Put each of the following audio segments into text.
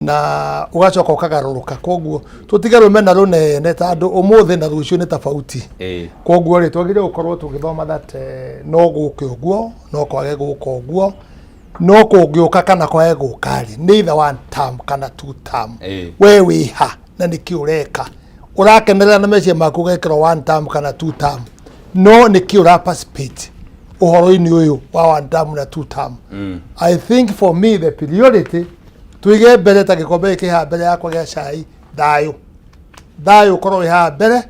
na ugacoka ukagaruruka koguo tutigarwe mena runene tondu umuthi na rucio ni tofauti koguo ri twagire gukorwo tugithoma that no guke uguo no kwage guka uguo no kungiuka kana kwage gukari ni either one term kana two term we wiha na niki ureka urakenerera na mecie maku gekero one term kana two term no niki uraparticipate uhoro-ini uyu wa one term na two term. I think for me the priority tuige mbere ta gikombe kiha mbere yakwa gya cai dayo korwo iha mbere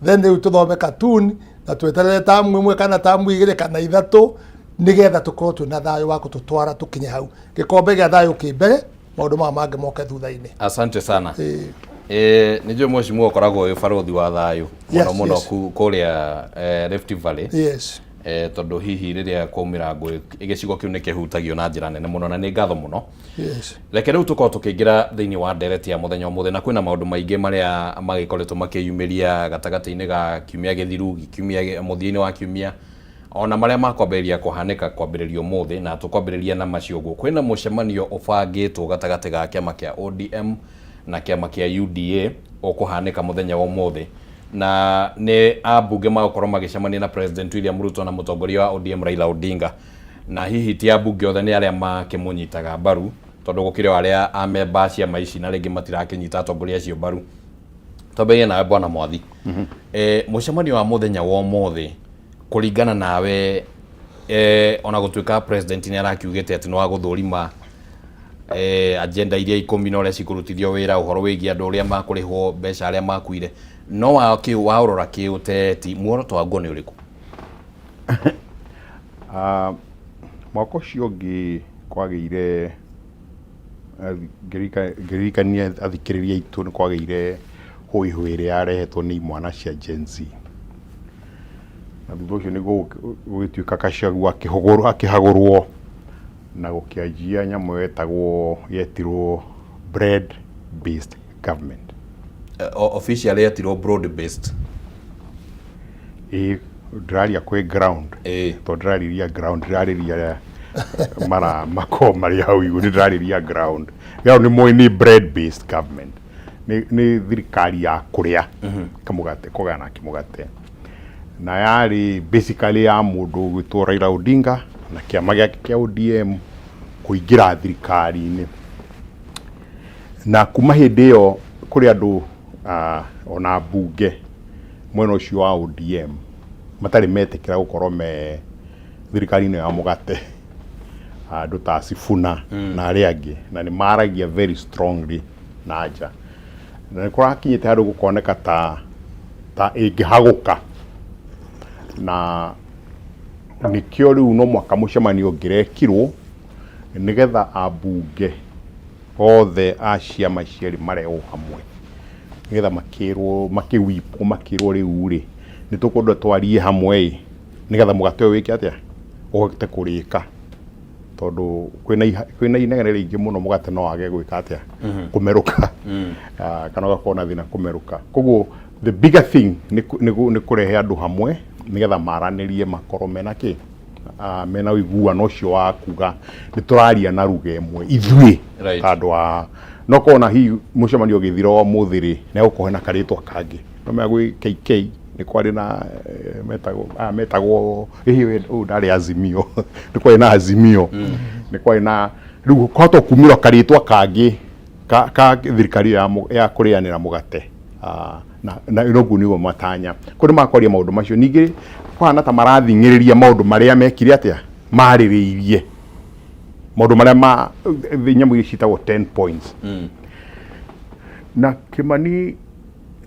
then riu tuthome cartoon na tweterere tamu imwe kana tamu igire kana ithatu nigetha tukorwo twina thayo wa gututwara tukinye hau gikombe gya thayo ki mbere maundu ma mangi moke thutha-ini. Asante sana. Nijue mheshimiwa ukoragwo wi barothi wa thayo muno kuria Rift Valley. Yes. Tondu hihi riria kwaumira ngui igicigo kiu ni kihutagio na njira nene muno na ni ngatho muno. Yes. Reke riu tukorwo tukiingira thiini wa ndereti ya muthenya umuthi na kwina maundu maingi maria magikoretwo makiyumiria gatagati-ini ga kiumia githiru kiumia muthia-ini wa kiumia ona maria makwambiriria kuhanika kwambiriria umuthi na tukwambiriria na macio guo kwina mucemanio ubangitwo gatagati ga kiama kia ODM na kiama kia UDA ukuhanika muthenya wa umuthi na ni abunge magukorwo magicemania na President William Ruto na mutongoria wa ODM Raila Odinga na hihi ti abunge othe ni aria makimunyitaga mbaru tondu gukire aria amemba cia maici na ringi matirakinyita atongoria acio mbaru tobe na bwana Mwathi. Mucemanio wa muthenya wa umuthi kuringana nawe ona gutuika president ni arakiugite ati no aguthurima agenda iria 10 no cikurutithio wira uhoro wigie andu uria makurihwo mbeca aria makuire no waurora kiuteti muoroto waguo ni uriku? Mwaka ucio ungi kwageire ngirikania athikiriria itu ni kwageire hui iria yarehetwo ni imwana cia Gen Z na thutha ucio ni gugituika Gachagua akihagurwo na gukianjia nyamu yetirwo bread based government. Officially yetirwo broad based. Draria kwe ground. To draria ground draria mara mako mari hau igu ni draria ground. Yao ni moi ni bread based government. Ni thirikari ya kuria kamugate kogana kimugate. Na yari basically ya mundu gwitwo Raila Odinga na kiama giake kia ODM kuingira thirikari-ini na kuma hindi iyo kuri andu ona bunge mwena ucio wa ODM matari metikira gukorwo me thirikari-ini ya mugate andu ta Sifuna na aria angi na ni maragia very strongly na nja na ni kurakinyite handu gukoneka ta ingihaguka na nikio riu no mwaka mucemanio ngirekirwo nigetha abunge othe a ciama cieri mareo hamwe nigetha makirwo makirwo riu ri nitukwenda twarie hamwe nigetha mugate wiki atia uhote kurika tondu kwina inegene ringi muno mugate no age gwika atia kumeruka kana gakona thina kumeruka koguo the bigger thing ni kurehe andu hamwe nigetha maranirie makoro mena ki mena wiguano cio wa kuga ni turaria na ruga imwe ithui andu no kona hi mucemanio githiro muthiri ne gukohe na karitwa kangi no megwi KK ni kwari na metagwo hihi ndari Azimio ni kwari na Azimio ni kwari na riu kwato kumira karitwa kangi ka thirikari ya kurianira mugate na irogu niwo matanya kuri makwaria maundu macio ningi kwana ta marathingiriria maundu maria mekire atia maririirie maundu maria nyamu icitagwo 10 points na Kimani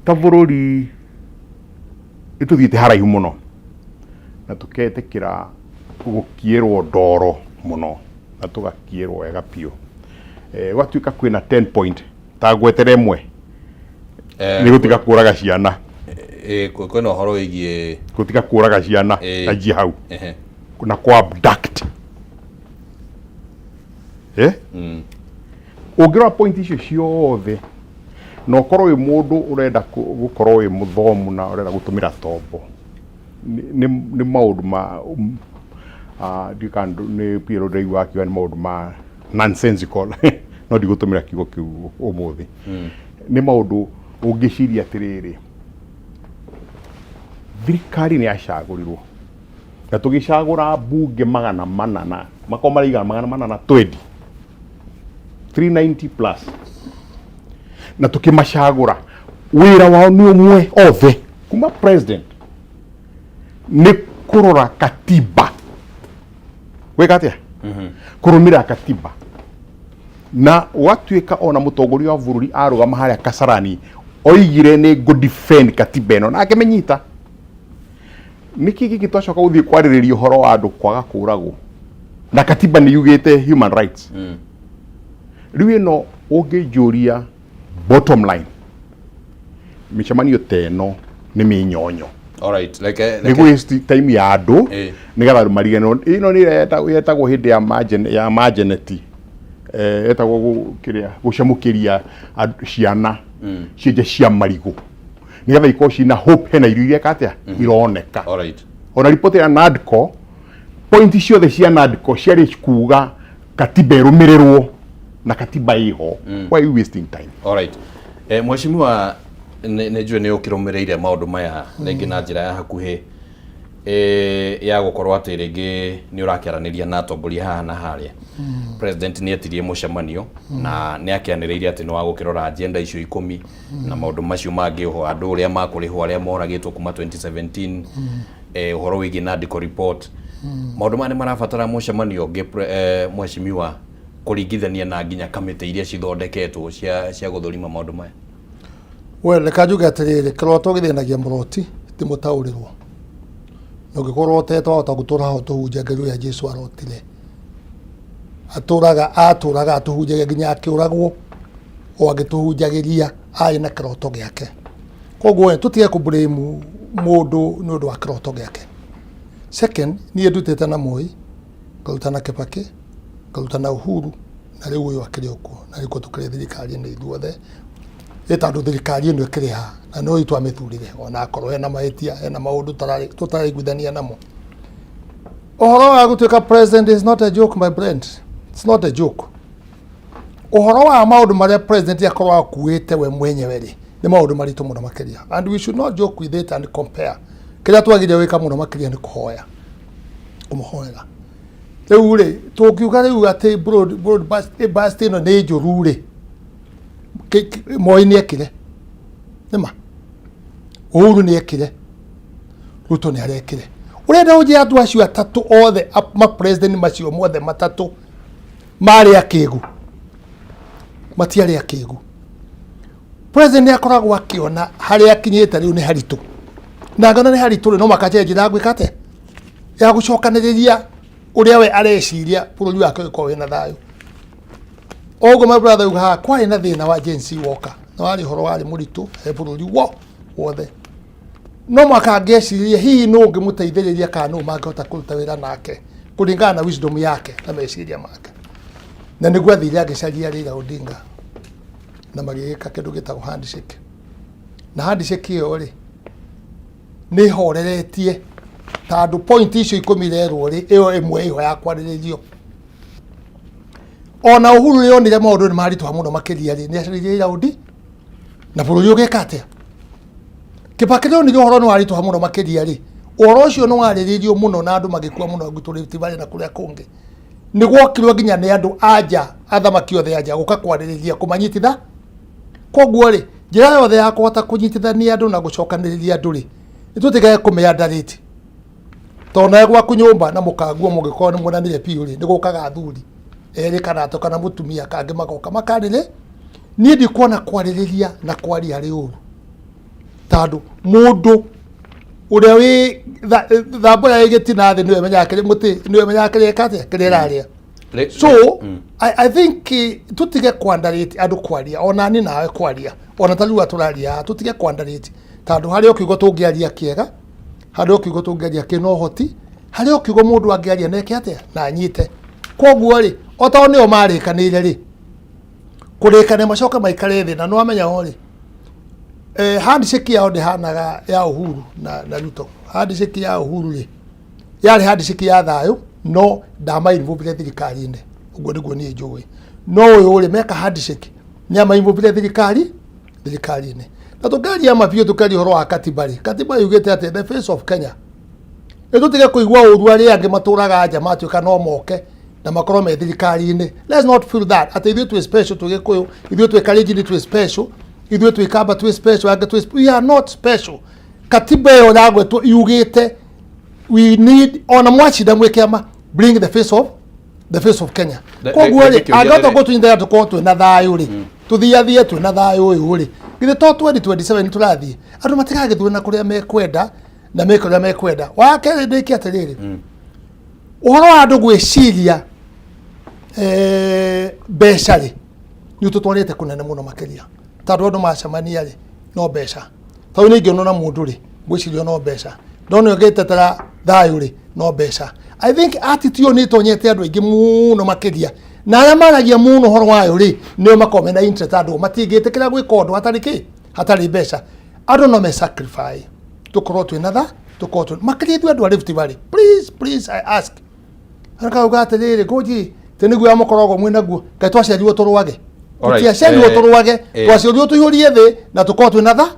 ta bururi ituthiite haraihu muno na tuketekira gukierwo ndoro muno na tugakierwo wega piu gwatuika kwina 10 point ta gwetere mwe ni gutika kuraga ciana kwena horo wigie gutika kuraga ciana aji hau kuna kwa abduct ugira point icio ciothe no korwo wi mundu urenda gukorwo wi muthomu na urenda gutumira tombo ni maundu ma dikandu ni Pierre Ndei wakiwa ni maundu ma nonsensical no ndigutumira kiugo kiu umuthi ni maundu ungiciria atiriri thirikari ni yacagurirwo na tugicagura bunge magana manana makomariga magana manana 390 plus na tukimacagura wira wao ni umwe othe kuma president ni kurora katiba wekatia kurumira katiba na watuika ona mutongoria wa bururi arugama haria Kasarani oigire ni go defend katiba ino na akemenyita niki giki twacoka guthii kwaririria horo wa andu kwaga kuragwo na katiba ni yugite human rights riu ino ungijuria bottom line micemanio teno ni minyonyo. Alright, ni waste time ya andu nigetha marigano ino ni yetagwo hindi ya marginity etagwo kiria gucamukiria ciana cienje cia marigo nigetha iko cina hope hena irio iria katia ironeka. Alright, ona report ya NADCO point ciothe cia NADCO ciari kuuga katiba irumirirwo na katiba iho. Why are you wasting time? Alright, mheshimiwa nejue ni ukirumireire maundu maya ringi na njira ya hakuhi ya gukorwo ati ringi ni urakiaraniria na atongoria haha na haria president ni etirie mucemanio na ni akianiriire ati no agukirora agenda icio 10 na maundu macio mangi ho andu uria makurihwo aria moragitwo kuma 2017 uhoro wigi NADCO report maundu mani marabatara mucemanio ngi mheshimiwa kuringithania na nginya kamite iria cithondeketwo cia guthurima maundu maya. Well, kajuga atiriri kiroto githinagia muroti ti mutaurirwo no gikorwo tetwa gutura ho tuhunja ngeru ya Jesu arotire aturaga tuhunja nginya akiuragwo o agituhunjagiria ai na kiroto giake koguo tutige ku blame mundu ni undu wa kiroto giake. Second ni ndutete na Moi ngarutana Kibaki ngarutana Uhuru na riu uyu akirioko na riko tukire thirikari ni ithuothe etandu thirikari ino ikiriha na no itwa mithurire ona akorwo hena mahitia hena maundu tutaraiguithania namo. Uhoro wa gutuika president is not a joke, my friend. It's not a joke. Uhoro wa maundu maria president yakorwo akuite we mwenyewe ri ni maundu maritu muno makiria, and we should not joke with it and compare. Kiria twagire wika muno makiria ni kuhoya umuhoera riu ri tukiuga riu ati broad bust ino ni njuru ri Moi ni ekire nima Uhuru ni ekire Ruto ni arekire urenda uje andu acio atatu othe ma president macio mothe matatu mari akigu matiari akigu president akoragwo akiona hari akinyite riu ni haritu na ngana ni haritu no makajenji na gwikate ya gucokaniriria uria we areciria bururi wake ko wina thayo. Ogo my brother uha kwa ina thina wa agency woka na wali horo wali muritu bururi wothe no makangeciria hihi no ngimuteithiriria kana no mangihota kuruta wira nake kuringana na wisdom yake na meciria make na niguo athire agicaria Raila Odinga na magigika kindu gitagwo handshake na handshake iyo ri ni horeretie tandu point icio 10 lerwo ri iyo imwe iho ya kwariririo ona Uhuru ri onire maundu ni maritwa muno makiria ri ni acaririe Raila Odinga na bururi ugikatia Kibaki ri onire horo no aritwa muno makiria ri uhoro ucio no wariririo muno na andu magikua muno guturiti bari na kuria kungi ni gwokirwo nginya ni andu anja athamaki othe anja guka kwaririria kumanyititha koguo ri njira yothe ya kuhota kunyitithania andu na gucokaniriria andu ri nitutigae kumeandariti tona gwa kunyumba na mukaguo mugikorwo ni mwananire piu ri ni gukaga athuri eri kana to kana mutumia kange magoka makarire ni ndikuona kwaririria na kwaria ri uru tandu mundu uria wi thambo ya igitina thi niwe menyakire muti niwe menyakire kate kiriraria so I think tutige kwandariti andu kwaria ona ni nawe kwaria ona tariu aturaria tutige kwandariti tandu hari okiugo tungiaria kiega hari okiugo tungiaria kino hoti hari okiugo mundu angiaria neke atia na nyite koguo ri otao nio marikanire ri kurikane macoka maikare thi na no amenya hori handshake yao ndihanaga ya Uhuru na Ruto. Handshake ya Uhuru ri yari handshake ya thayo no ndama involve thirikari-ini uguo niguo ni njui no yule meka handshake nyama imbo vile thirikari-inĩ na tukaria mabio tukaria horo wa katiba yugite ati the face of Kenya tutige kuigua uru ari angi maturaga nja matuika no moke na makoro me thirikari-inĩ. Let's not feel that ati ithuĩ twi special tugikuyu ithuĩ twi Kalenjin twi special ithuĩ twi Kamba twi special angi twi we are not special. Katiba yo yagwetwo yugite we need ona mwachida mwekiama bring the face of Kenya. Koguo ri agata go twinda tuko twi na thayu ri tuthiathie twi na thayu uyu ri githe to 2027 turathie andu matigagithwe na kuria mekwenda na mekuria mekwenda wa kere ndiki atiriri uhoro wa andu gwiciria mbeca ri ni tutwarite kunene muno makiria tondu andu macemania ri no mbeca tau ni ngiona mundu ri gwiciria no mbeca ndono ngitetera thayu ri no mbeca. I think attitude ni tonyete andu aingi muno makiria na aria maragia muno horo wayo ri nio makomena interest andu matingitikira gwika undu hatari mbeca andu no me sacrifice tukorwo twi natha tukorwo twi makiria tu andu a Rift Valley please I ask anaka ugate riri goji teniguo amukorogo mwinaguo kai twaciarirwo turwage twaciarirwo turwage twaciarirwo tuyurie thi na tukorwo twi natha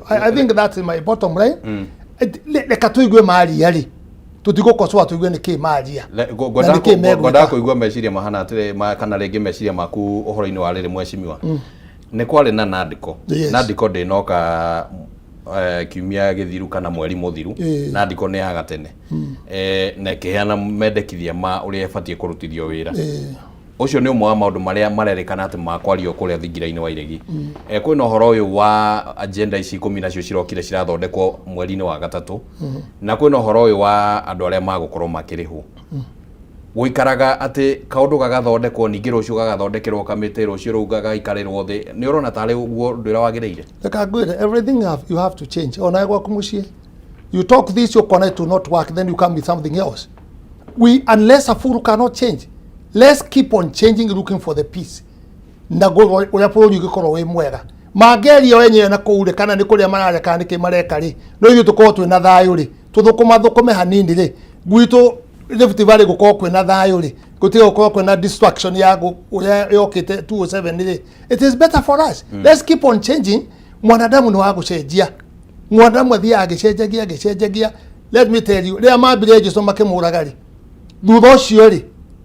I think that's my bottom line. Leka tuigue maria ri tutigukoswa tuigue niki maria goda kuigua meciria mahana atire kana rĩngĩ meciria maku uhoro-inĩ wa rĩrĩ mwecimiwa nĩ kwari na Nandiko ndĩnoka kiumia gĩthiru kana mweri mũthiru Nandiko nĩ ya gatene na kĩheana mendekithia ma ũrĩa ĩbatie kũrutithio wĩra ucio nĩ ũmwe wa maũndũ marĩa marerĩkana atĩ makwario kũrĩa thingira-inĩ wa iregi kwĩna ũhoro ũyũ wa agenda ici 10 nacio cirokire cirathondekwo mweri-inĩ wa gatatũ na kwĩna ũhoro ũyũ wa andũ arĩa magũkorwo makĩrĩhwo guikaraga ati kaundu gagathondekwo ningi rucio gagathondekerwo kamite rucio rau gagaikarĩrwo thi ni urona tari uguo ndwira wagiriire everything you have to change ona gwa kumucie you talk this your connect to not work then you come with something else unless a fool cannot change. Let's keep on changing, looking for the peace. Ndago uria bũrũri ũgĩkorwo wĩ mwega mangeria wenyewe na kũure kana nĩ kũrĩa marareka nĩ kĩmareka rĩ no ithuĩ tũkorwo twĩ na thayũ rĩ tũthũkũme hanini rĩ gwitũ Rift Valley gũkorwo kwĩ na thayũ rĩ gũtiga gũkorwo kwĩ na distraction ya ũrĩa yokĩte 207 rĩ it is better for us. Let's keep on changing. Mwanadamu nĩ wa gũcenjia mwanadamu athiaga agĩcenjagia let me tell you rĩa mambire Jesũ makĩmũraga rĩ thutha ũcio rĩ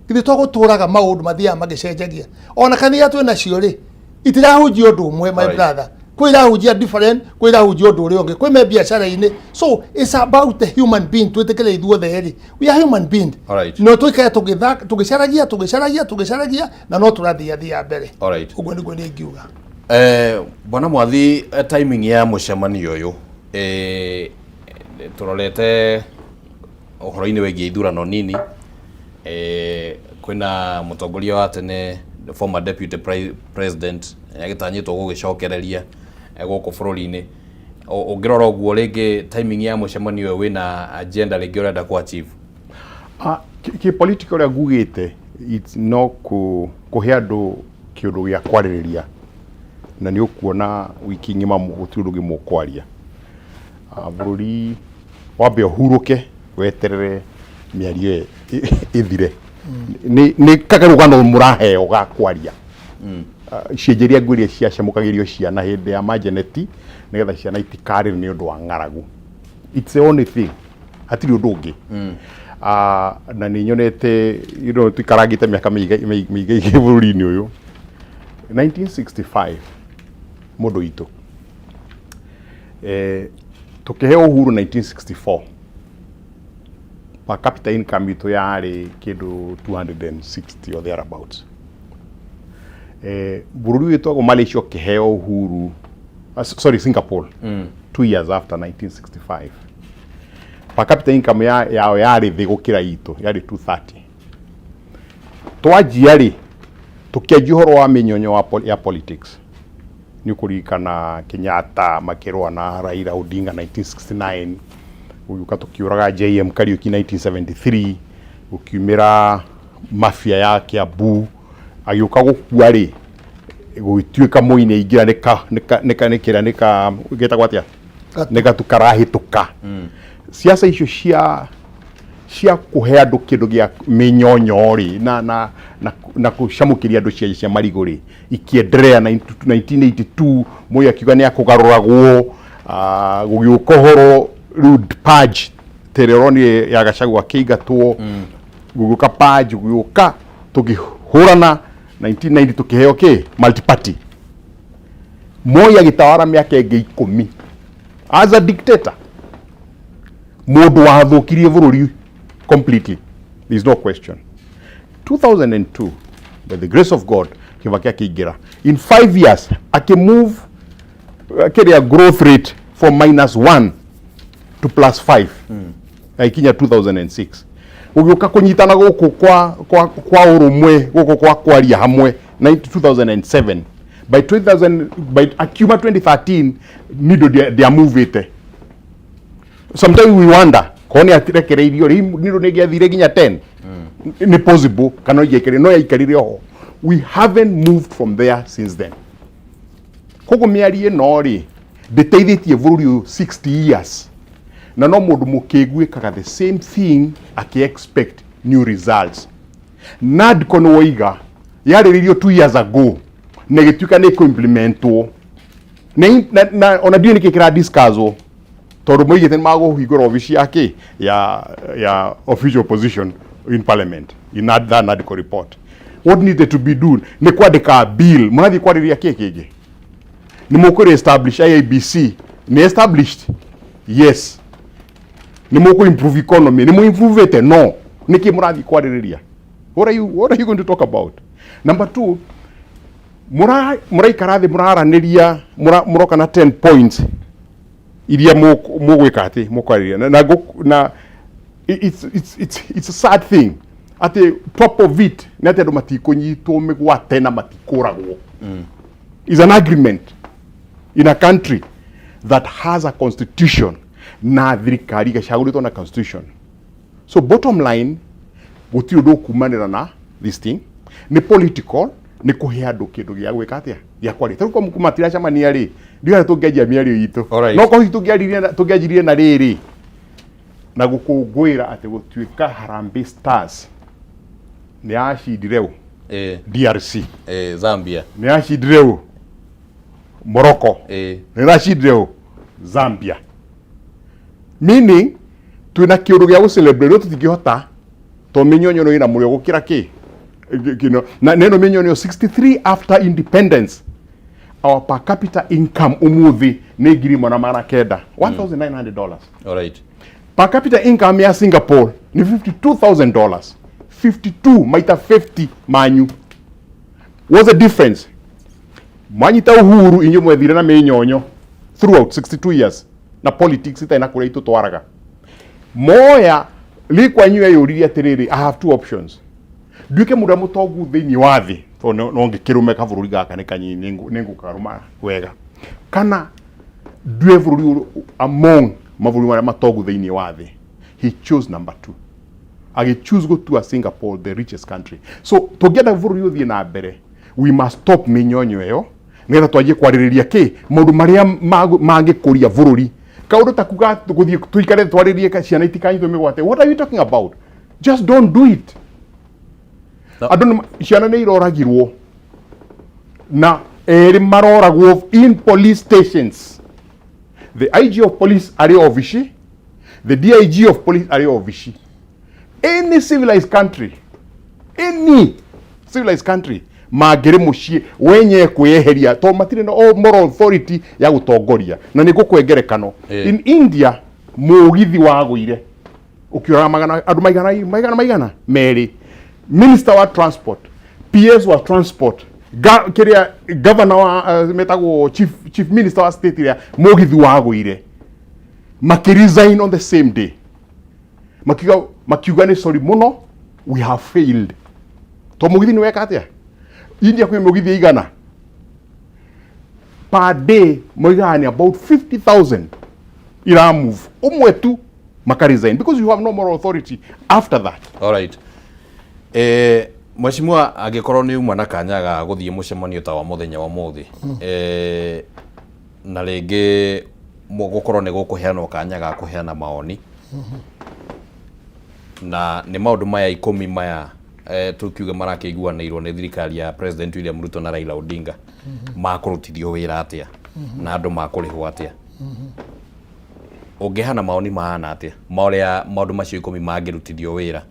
ithe tũgũtũraga maũndũ mathiaga magĩcenjagia ona kanitha twĩ nacio rĩ itirahunjia ũndũ ũmwe my brother kwĩrahunjia different kwĩrahunjia ũndũ ũrĩa ũngĩ kwĩ biacara-inĩ so it's about the human being twĩtĩkĩre ithuothe rĩ we are human being no twĩkae tũgĩcaragia na no tũrathiathia mbere ũguo nĩguo nĩ ingiuga. Bwana Mwathi timing ya mũcemanio ũyũ tũrorete ũhoro-inĩ wĩgiĩ ithurano nini kwina mutongoria wa tene former deputy president agitanyitwo gugicokereria guku bururi-ini ungirora uguo ringi timing ya mucemanio uyu wina agenda ringi urenda ku achieve ki political ya gugite it's no kuhe andu kiundu gya kwaririria na ni ukuona wiki ngima gutiundu mukwaria bururi wambe uhuruke weterere miario ithire ni kagarugano muraheo ga kwaria cienjeria ngwiria ciacemukagirio ciana hindi ya majeneti nigetha ciana itikari ni undu wa ngaragu it's the only thing hatiri undu ungi na ni nyonete tuikaragite miaka miige bururi-ini uyu 1965 mundu itu tukiheo uhuru 1964 per capita income itu yari kindu 260 or thereabouts. Bururi wetu wa Malaysia kiheo uhuru Singapore 2 years after 1965. Per capita income yao yari thi gukira itu yari 230. Twajiari tukiajia uhoro wa minyonyo ya politics ni kurikana Kenyatta makirwa na Raila Odinga 1969 uyuka tukiuraga JM Kariuki 1973 ukiumira mafia ya Kiambu agiuka gukua ri gwituika muine ingira nika geta gwatia nika tukarahituka siasa icio cia cia kuhe andu kindu gia minyonyo ri na kucamukiria andu cia marigo ri ikiendelea 1982 Moi akiuga ni akugaruragwo gugiukohoro rude purge tereroni ya Gachagua akiingatwo gugiuka purge gugiuka tukihurana 1990 tukiheo multi-party. Moi agitawara miaka ingi 10 as a dictator. Mundu wathukirie bururi completely. There is no question. 2002, by the grace of God, Kibaki akiingira. In 5 years, akimove a growth rate from -1 to +5. Ikinya 2006. Ugiuka kunyitana guku kwa urumwe guku kwa kwaria hamwe 2007. By Akuma 2013 nido dia move it. Sometimes we wonder kone atirekereirio nido negiathire ginya 10. Ni possible kana yekere no yaikarire ho. We haven't moved from there since then. Kogo miarie no ri deteithitie bururi 60 years. Na no mundu mukegwe kaga the same thing expect new results. Nad kono woiga yariririo 2 years ago negituka ne implementwo na ona dio nikikira discusso tondu moigite mago higura office yake ya official position in parliament in that NADCO report. What needed to be done ni kwandika bill mwathi kwariria kekege ni mukuri establish IABC ni established yes ni muku improve economy ni mu improve it no niki murathi kwariria what are you going to talk about? Number 2, muraikarathi muraraniria muroka na 10 points iria mugwika ati mukwariria na it's a sad thing at the top of it nete ndo matikunyitwo migwate na matikuragwo. Is an agreement in a country that has a constitution na thirikari gacaguritwo na constitution. So bottom line gutiri ndo kumanira na this thing ni political ni kuhe andu kindu gia gwika atia gia kwari taru kwa mukumatira chamania ri ndio tungejia miario itu no ko tungejirie na riri na gukungwira ati gutuika Harambee Stars ni ashidire DRC Zambia ni ashidire Morocco ni ashidire Zambia, meaning tuna kiuru gia gucelebrate tutingihota to minyonyo no ina murio gukira ki na neno minyonyo 63 after independence. Our per capita income umuthi ni ngiri mana mara kenda $1,900. All right. Per capita income ya Singapore ni $52,000. 52 maita 50 manyu. What's the difference? Mwanyita uhuru inyo mwethire na minyonyo throughout 62 years na politics ita ina kure itu twaraga. Moya likwa nyu yuriria atiriri I have 2 options. Duke muda mutogu thini wathi to no ngikirume ka bururi gaka ni kanyini ningukaruma wega kana due bururi among mavuri mara matogu thini wathi. He chose number 2. Agi choose go to a Singapore, the richest country. So together bururi uthi na mbere we must stop minyonyo eyo ngetha twaje kwaririria ki maundu maria mangikuria bururi kaundu takuga guthie tuikare twaririe ka ciana itikanyitwe migwate. What are you talking about? Just don't do it. No. Adon ciana ne iroragirwo na eri maroragwo in police stations. The IG of police are offici, the DIG of police are offici. Any civilized country magere mushie wenye kweheria to matire no moral authority ya gutongoria na niko kwengerekano. In India mugithi wagwire ukiora magana andu maigana meri minister wa transport, PS wa transport, governor wa metago chief minister wa state ya mugithi wagwire makiresign on the same day. Makiuga ni sorry muno, we have failed. To mugithi ni weka atia India kwe mugithi igana per day moigani about 50,000 ira move umwe tu makaresign because you have no moral authority after that. All right. Mheshimiwa agikorwo ni umwe na kanyaga guthie mucemanio ta wa muthenya wa muthi na ringi mugukorwo ni gukuheana kanyaga kuheana maoni na nĩ maũndũ maya 10 maya tukiuga marakĩiguanĩirwo nĩ thirikari ya President William Ruto na Raila Odinga makũrutithio wĩra atĩa na andũ makũrĩhwo atĩa. Ũngĩhana maoni mahana atĩa maũndũ macio 10 mangĩrutithio wĩra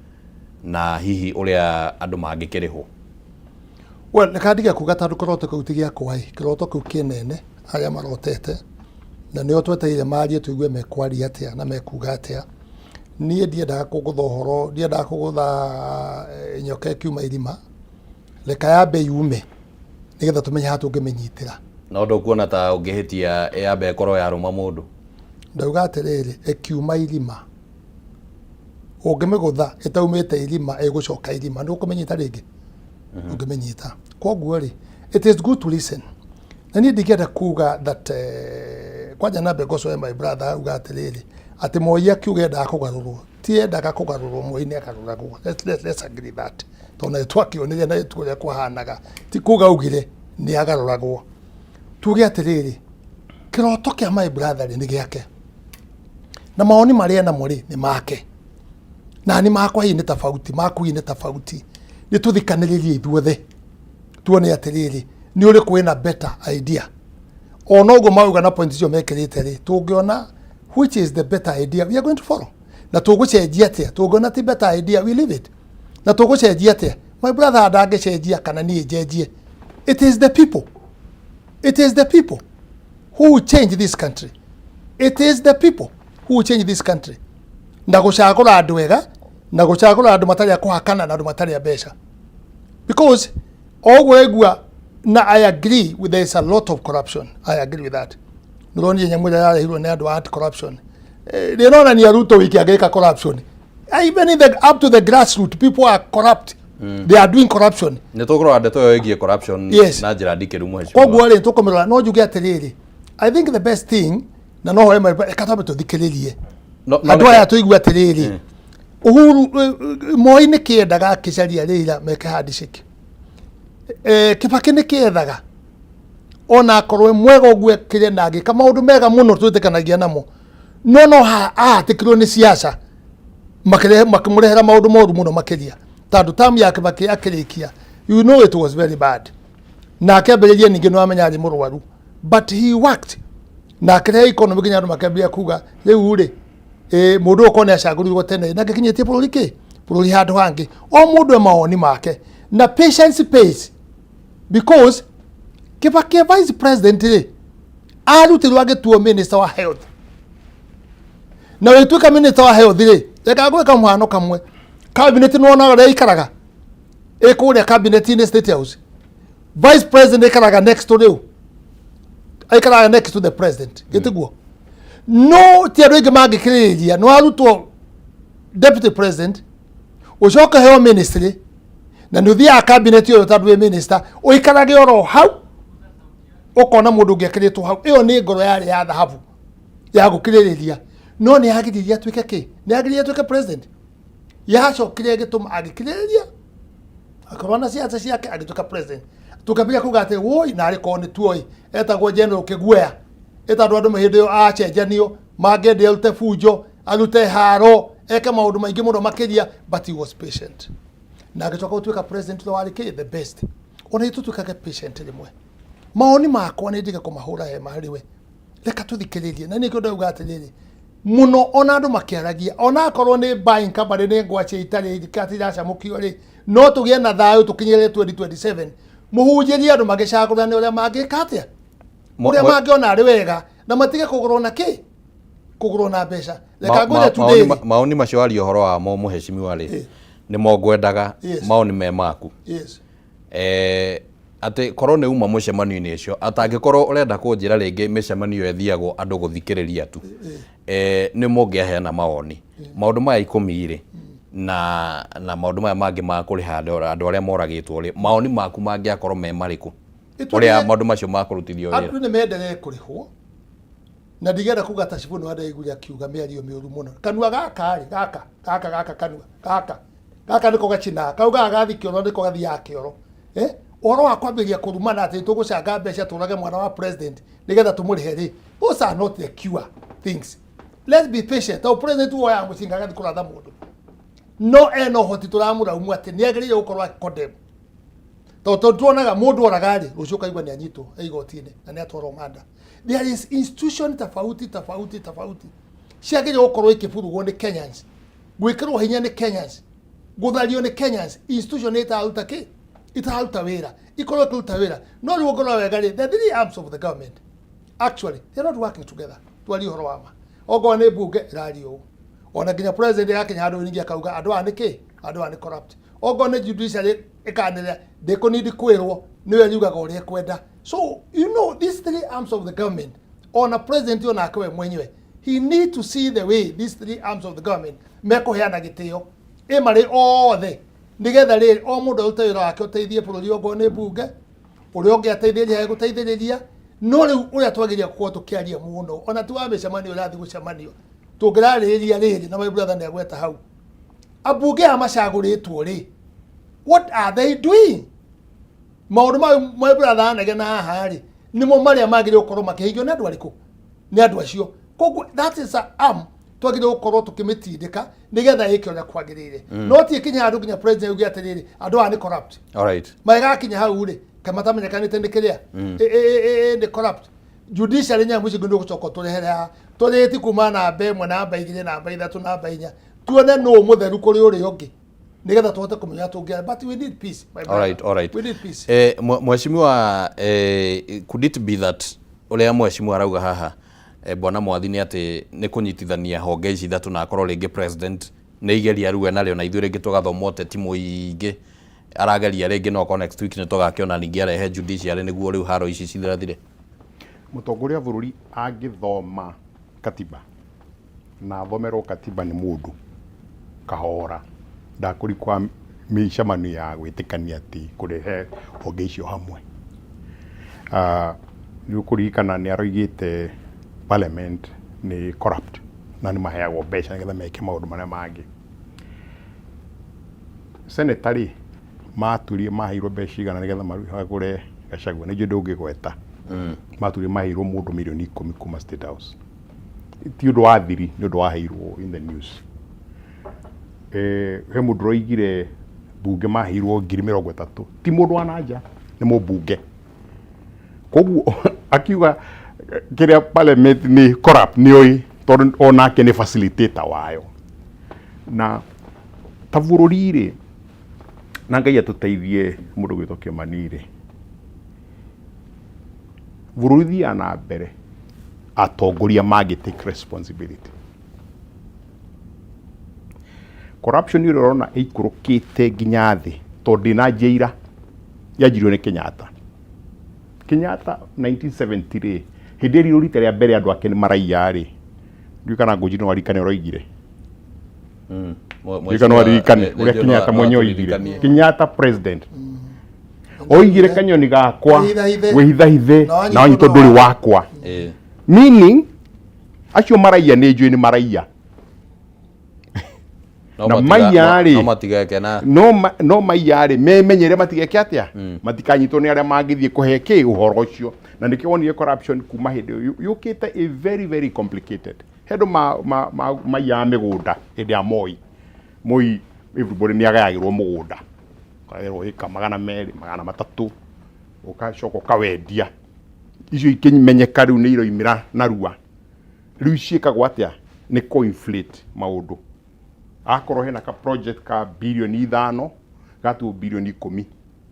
na hihi ũrĩa andũ mangĩkĩrĩhwo? Well, nĩkandiga kuga tondũ kĩroto kĩu ti gĩakwa, kĩroto kĩu kĩnene arĩa marotete na nĩo twetereire marie tũigue mekwaria atĩa na mekuga atĩa. Niĩ ndiendaga kũgũtha ũhoro, ndiendaga kũgũtha nyoka kiuma irima, reka yambe yume nĩgetha tũmenye haha tũngĩmĩnyitĩra. No ndũkuona ta ũngĩhĩtia yambe ĩkorwo yarũma mũndũ? Ndauga atĩrĩrĩ, ĩkiuma irima ũngĩmĩgũtha ĩtaumĩte irima ĩgũcoka irima ndũkũmĩnyita rĩngĩ. Ũngĩmĩnyita koguo rĩ, it is good to listen. Na niĩ ndingĩenda kuga that kwanja nambe ngocoe my brother auga atĩrĩrĩ atĩ Moi akiuga endaga kũgarũrwo, ti endaga kũgarũrwo, Moi nĩ agarũragwo. Let's agree that. Tondũ twakĩonire na tuo ũrĩa kwahanaga, ti kuga augire nĩ agarũragwo. Tuge atĩrĩrĩ, kĩroto kĩa my brother nĩ gĩake na maoni marĩa namo rĩ nĩ make na nĩ makwa hii nĩ tofauti, maku hii nĩ tofauti. Nĩ tũthikanĩrĩrie ithuothe tuone atĩrĩrĩ nĩ ũrĩ kwĩna better idea. Ona ũguo mauga na point icio mekĩrĩte rĩ, tũngĩona which is the better idea we are going to follow. Na tũgũcenjia atĩa? Tũngĩona ti better idea we leave it. Na tũgũcenjia atĩa? My brother ndangĩcenjia kana niĩ njenjie. It is the people. It is the people who will change this country. It is the people who will change this country. Na gũcagũra andũ ega na gũcagũra andũ matarĩ a kũhakana na andũ matarĩ a mbeca. Because ũguo egua na I agree with there is a lot of corruption. I agree with that. Nuroni nyamũ ĩrĩa yarehirwo nĩ andũ anti corruption. Nĩronania Ruto wiki agĩka corruption. Even in the up to the grassroots people are corrupt. They are doing corruption. Nĩ tũkũrora ndeto ĩyo ĩgiĩ corruption na njĩra ndikĩru mheshimiwa. Koguo rĩ tũkũmĩrora no njuge atĩrĩrĩ. I think the best thing na no hoye katambe tũthikĩrĩrie. Andũ aya tũigua atĩrĩrĩ. Uhuru Moi nĩ kĩendaga akĩcaria Raila meke handshake. Kibaki nĩ kĩethaga ona akorwo mwega ũguo ekire na agĩka maũndũ mega mũno twĩtĩkanagia namo. No ahatĩkirwo nĩ siasa makĩmũrehera maũndũ moru mũno makĩria. Tondũ tamu ya Kibaki akĩrĩkia, you know it was very bad. Na akĩambĩrĩria ningĩ nĩ wamenya arĩ mũrwaru. But he worked. Na akĩrehe economy nginya andũ makĩambia kuga rĩu rĩ mũndũ ũkone acagũrirwo tene na gĩkinyĩtie bũrũri handũ hangĩ. O mũndũ maoni make na patience pays. Because Kibaki vice president rĩ arutirwo agĩtuo minister wa health. Na wĩtuĩka minister wa health rĩ reka gwĩka mũhano kamwe. Cabinet nĩ wonaga ũrĩa ikaraga ĩkũrĩa cabinet in State House. Vice president ikaraga next to rĩu aikaraga next to the president. Gĩtiguo no ti andũ aingĩ mangĩkĩrĩrĩria no arutwo deputy president ũcoke heo ministry na nĩ ũthiaga cabinet ũyũ tondũ wĩ minister ũikarage oro hau ũkona mũndũ ũngĩakĩrĩtwo hau. Ĩyo nĩ ngoro yarĩ ya thahabu ya gũkĩrĩrĩria. No nĩ agĩrĩire atuĩke kĩ? Nĩ agĩrĩire atuĩke president? Yacokire gĩtũma agĩkĩrĩrĩria akorwo na ciaca ciake agĩtuĩka president. Tukambia kuga atĩ woi na arĩ korwo nĩ tuoi etagwo general Kĩguoya etandũ andũ mahĩndĩ ĩyo acenjanio mangĩende arute bunjo arute haro eke maũndũ maingĩ mũno makĩria, but he was patient. Na agĩcoka gũtuĩka president ũrĩa warĩ the best. Ona itũtuĩkage patient rĩmwe. Maoni makwa nĩ ndiga kũmahũra hema harĩ we. Reka tũthikĩrĩrie. Na nĩkĩo ndauga atĩrĩrĩ mũno ona andũ makĩaragia ona akorwo nĩ buying company nĩ ngwaci itarĩ iracamũkio rĩ no tũgĩe na thayũ tũkinyĩre 2027 mũhunjĩrie andũ magĩcagũrane ũrĩa mangĩka atĩa ũrĩa mangĩona arĩ wega na matige kũgũrwo na kĩ kũgũrwo na mbeca. Reka ngwĩre today maoni macio ari ũhoro wa mo mũheshimiwa rĩ nĩ mo ngwendaga maoni me maku. Ate korwo nĩ uma mũcemanio-inĩ ũcio atangĩkorwo ũrenda kũnjĩra rĩngĩ mĩcemanio ĩthiagwo andũ gũthikĩrĩria tu nĩ mũngĩaheana mawoni maũndũ maya 10 rĩ na maũndũ maya mangĩ ma kũrĩha andũ arĩa moragĩtwo rĩ mawoni maku mangĩakorwo me marĩkũ ũrĩa maũndũ macio makũrutithio wĩra? Andũ nĩ menderee kũrĩhwo na ndigenda kuga ta Sifuni Wandaigũrĩ akiuga mĩario mĩũru mũno. Kanua gaka rĩ gaka kanua gaka nĩko gacina kauga gathikĩoro nĩko gathiaga kĩoro. Ũhoro wa kwambĩrĩria kũrumana atĩ tũgũcanga mbeca tũrage mwana wa president nĩgetha tũmũrĩhe rĩ, those are not the cure things. Let's be patient. Our president woya mũcinga gathi kũratha mũndũ no eno hoti turamura umu ati ni agirire gukorwa condemn to tuonaga mundu oragari rucio kaigwa ni anyito eigotine na ni atwaro manda. There is institution tofauti ciagire gukorwo ikibuthugo ni Kenyans, gwikirwo hinya ni Kenyans, guthario ni Kenyans. Institution itaruta ki itaruta wira ikorwo ikiruta wira no riu ngorwo wegari the three arms of the government actually they're not working together. Twali horo wama ogo ni bunge radio ona ginya president ya Kenya andu ningi akauga andu aniki andu ani corrupt ogo ni judiciary ikanira they could need kwirwo niwe yugaga uria kwenda. So you know these three arms of the government on a president ona akwe mwenyewe he need to see the way these three arms of the government meko heana gitio imari othe nigetha ri o mundu utawira wake uteithie bururi ogo ni bunge uri onge ateithie guteithiriria no riu uria twagiria kwa tukiaria muno ona tuwa micemani urathi gucemanio tungirariria riri na my brother ne gweta hau abunge amacaguritwo ri what are they doing? Maundu my brother anage na haha ri nimo maria magire ukorwo makihigio ni andu ariku ni andu acio koguo that is a arm twagire ukorwo tukimitindika nigetha ike uria kwagirire no ti kinya andu kinya president ugi atiriri andu ani corrupt alright maiga kinya hau ri kamata menyekanite ni kiria ni corrupt judiciary nyamu ici ndu gucoka turehere turiti kuma na mbemwe na mbaigire na mbaithatu na mbainya tuone no mutheru kuri uri ungi nigetha tuhote kumenya tungia but we need peace my brother. All right we need peace. Mheshimiwa could it be that uria mheshimiwa arauga haha bwana Mwathi ni ati ni kunyitithania honge ici ithatu na akorwo ringi president ni igeria ruwe nario na ithuĩ ringi tugathoma ũteti mũingĩ arageria ringi no ko next week ni tugakiona ningi arehe judiciary niguo riu haro ici cithirathire. Mutongoria bururi angithoma katiba na athomerwo katiba ni mundu kahora ndakuri kwa micemano ya gwitikania ati kurehe honge icio hamwe. Ni kurikana ni aroigite parliament ni corrupt na ni maheagwo mbeca nigetha meke maundu maria mangi. Senatari maturie maheirwo mbeca igana nigetha marugure Gachagua ni jundu ungigweta maturie maheirwo mundu milioni 10 kuma State House ti undu wa thiri ni undu waheirwo in the news. He mundu roigire bunge maheirwo 30,000 ti mundu wa nanja ni mubunge koguo akiuga kiria parliament ni corrupt ni oi tondu onake ni facilitator wayo na tabururi-ri na Ngai atuteithie mundu gwitwo Kimani-ri bururi thia na mbere atongoria magi take responsibility. Corruption ni rona ikurukite nginya thi tondu na njeira yajirio ni Kenyatta 1970 ri hindi ri rita ria mbere andu ake ni maraia ri ndu kana ngujino warikane roigire Mwika no warikane uria Kenyatta mwenye oigire Kenyatta president oigire kanyoni gakwa wihithahithe na wanyito nduri wakwa meaning acio maraia ni njui ni maraia na maiyari no matigeke na no maiyari memenyere matigeke atia matikanyitwo ni aria mangithie kuheke uhoro ucio na nikio wonire corruption kuma hindi yukite a very very complicated hedo maiya migunda hindi ya Moi everybody ni agayagirwo mugunda kaero hika 200 300 ukacoko kawendia icio ikimenyeka riu ni iroimira narua riu ciikagwo atia ni co-inflate maundu akorwo hena ka project ka bilioni 5 gatu bilioni 10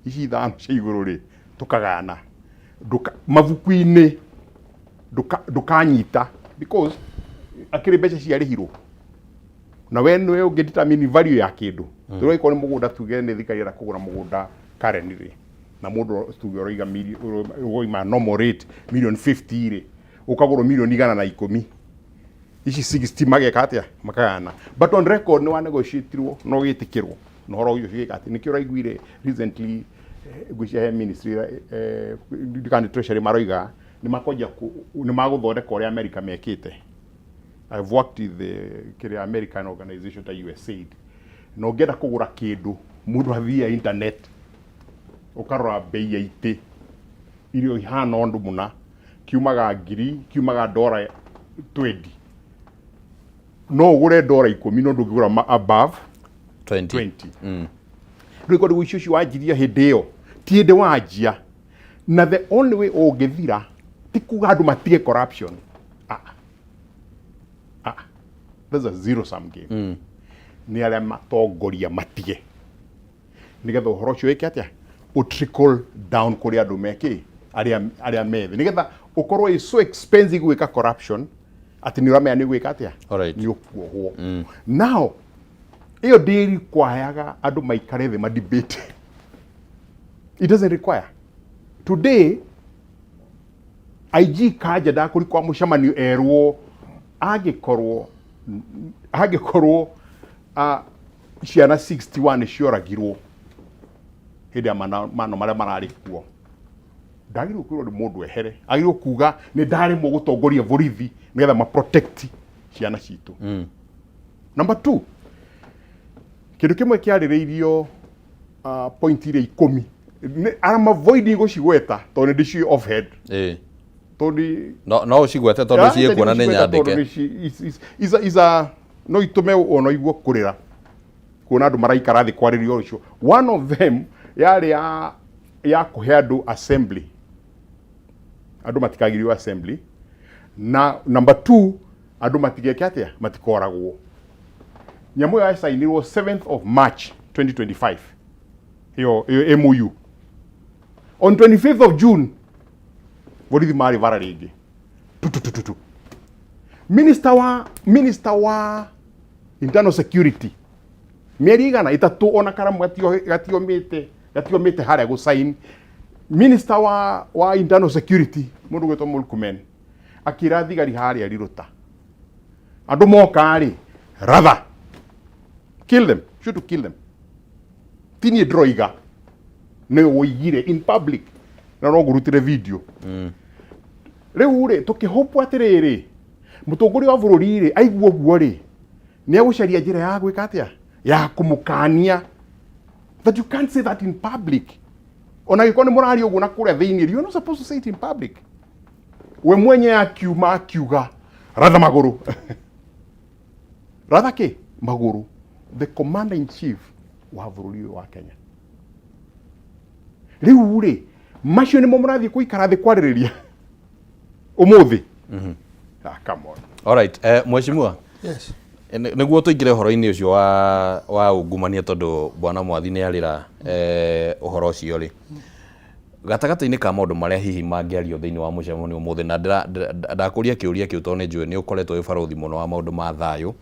ici 5 cia iguru ri tukagana mavuku-ini ndukanyita because akiri mbeca ciarihirwo na we nwe ungidetermine value ya kindu turo ikoni mugunda tuge ni thikari ra kugura mugunda currently na mundu tuge roiga milioni normal rate milioni 50 ri ukagura milioni 110 ici 60 mageka atia makagana but on record ni wa negotiatirwo no gitikirwo no horo uyu gikati nikio raiguire recently gwicia ministry dikani treasury maroiga ni makoja ni maguthondeka uria America mekite. I've worked with the American organization ta USAID no ngenda kugura kindu mundu athia internet ukarora bei ya ite irio ihana ondu muna kiumaga ngiri kiumaga $20 no ugure $10 no ndugura above 20 riko rwo icio wanjiria hindi yo ti hindi wanjia na the only way ungithira ti kuga andu matige corruption there's a zero sum game ni aria matongoria matige nigetha uhoro ucio wike atia o trickle down kuri andu meki aria methe nigetha ukorwo is so expensive gwika corruption ati ni uramenya ni gwika atia ni ukuohwo now iyo ndiri kwayaga andu maikare the ma debate it doesn't require today IG kaja da kuri kwa mushamanio erwo agikorwo ciana 61 cioragirwo hindi ya mano maria marari kuo ndagirwo kwirwo ni mundu ehere agirwo kuga ni ndari mu gutongoria borithi nigetha ma protect ciana citu number 2 kindu kimwe kiaririirio point ile 10 I'm avoiding gucigweta tondu ndicio off head tondi no ucigwete tondu cie kuona ni nyandike is no itume ono igwo kurira kuona andu maraikara thi kwaririo ucio one of them yari ya kuhe andu assembly andu matikagirio assembly na number 2 andu matigeke atia matikoragwo nyamu ya sainirwo 7th of March 2025 hiyo MOU on 25th of June borithi mari vara ringi minister wa internal security mieri igana itatu ona karamu gatiomite haria go sign minister wa internal security mundu gwetwo Mulkumen akira thigari haria riruta andu moka ri rather kill them should to kill them tini droiga ne woigire in public na no gurutire video riu ri tukihopu atiriri mutongori wa bururi ri aigwo guo ri ni agucaria njira ya gwika atia ya kumukania that you can't say that in public ona giko ni murari uguo na kuria thiini you're not supposed to say it in public we mwenye akiuga ratha maguru ratha ke maguru the commander in chief wa bururi wa Kenya riu ri macio ni mo murathi kuikara thi kwaririria umuthi come on all right mheshimiwa yes niguo tuingire horo-ini ucio wa ungumania tondu bwana Mwathi ni arira uhoro ucio ri gatagata-ini ka maundu maria hihi mangiario thiini wa mucemanio umuthi na ndakuria kiuria kiu tondu njui ni ukoretwo ibarothi muno wa maundu ma thayu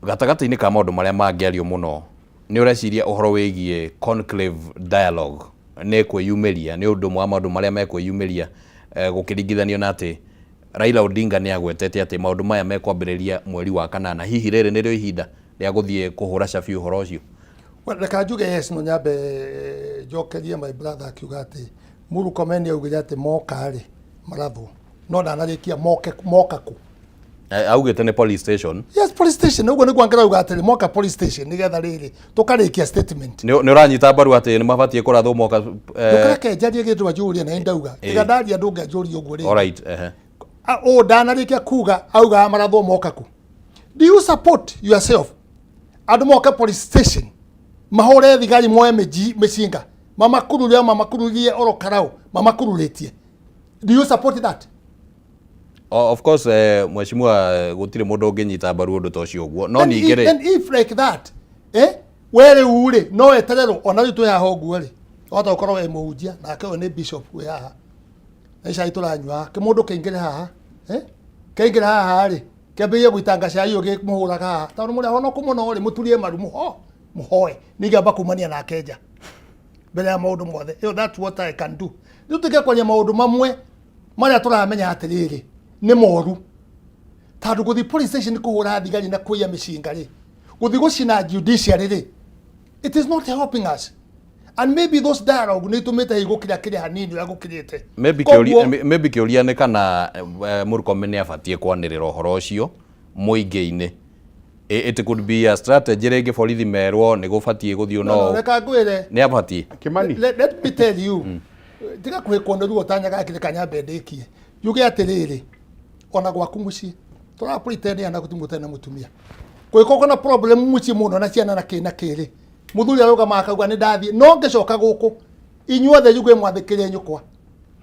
gatagata-ini ka maundu maria mangiario muno ni ureciria uhoro wigie conclave dialogue ne kwiyumiria ni undu mwa maundu maria mekwiyumiria gukiringithanio na ati Raila Odinga ni agwetete ati maundu maya mekwambiriria mweri wa kanana hihi riri nirio ihinda ria guthie kuhura cabi uhoro ucio reka njuge yes no nyambe njokerie my brother akiuga ati Mulkumen augire ati moka ri maratho no ndanarikia moka ku augite ni police station yes police station uguo ni kwangera uga ati moka police station nigetha riri tukarikia statement ni uranyita baru ati ni mabatie kurathwo moka tukake jaji gitu wajuria na ndauga igadaria ndunga njuri uguo ri all right o ndanarikia kuga auga maratho moka ku do you support yourself andu moka police station mahore thigari moe mecinga mamakururie oro karau mamakururetie do you support that of course mheshimiwa gutire mundu unginyita baru undu tocio uguo no ningire and if like that were ure no eterero ona ritu ya hoguo ri ota ukorwo muhunjia nake ni bishop we haha na ica ituranywa ke mundu keingire haha keingire haha ri kembe gwitanga cai ugi muhuraga haha tondu muri hono kumuno ri muturie maru muhoe nigamba kumania na kenja mbere ya maundu mothe that's what I can do nituke kwanya maundu mamwe maria turamenya atiriri ni moru tondu guthi police station kuhura thigari na kuya micinga ri guthi gucina judiciary ri it is not helping us and maybe those dialogue ni tumete igukira kire hanini ya gukirite maybe kiuria ni kana Mulkumen abatie kwanirira uhoro ucio muingi-ini it could be a strategy rege borithi merwo ni gubatie guthio no reka ngwire ni abatie Kimani let me tell you tiga kwikona ruo tanyaga kire kanyambe ndikie yuge atiriri ona gwaku muci tura pretend ana gutumute na mutumia Kwiko na problem muci muno na ciana na kina kiri muthuri aruga makauga ni ndathie no ngicoka guku inyuothe jugwe mwathikire nyukwa